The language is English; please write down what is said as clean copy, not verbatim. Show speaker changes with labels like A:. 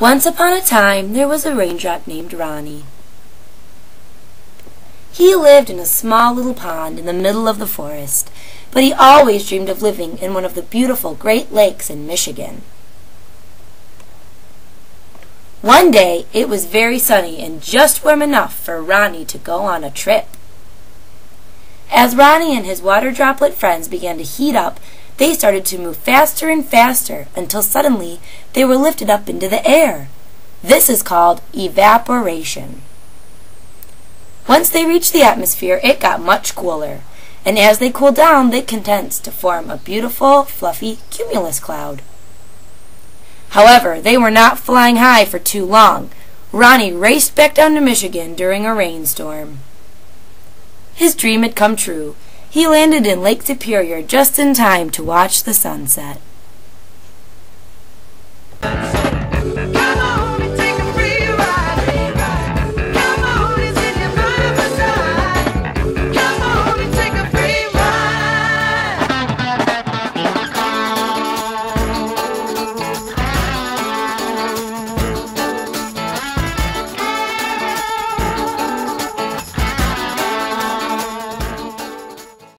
A: Once upon a time, there was a raindrop named Ronnie. He lived in a small little pond in the middle of the forest, but he always dreamed of living in one of the beautiful Great Lakes in Michigan. One day, it was very sunny and just warm enough for Ronnie to go on a trip. As Ronnie and his water droplet friends began to heat up, they started to move faster and faster until suddenly they were lifted up into the air. This is called evaporation. Once they reached the atmosphere, it got much cooler, and as they cooled down, they condensed to form a beautiful, fluffy cumulus cloud. However, they were not flying high for too long. Ronnie raced back down to Michigan during a rainstorm. His dream had come true. He landed in Lake Superior just in time to watch the sunset.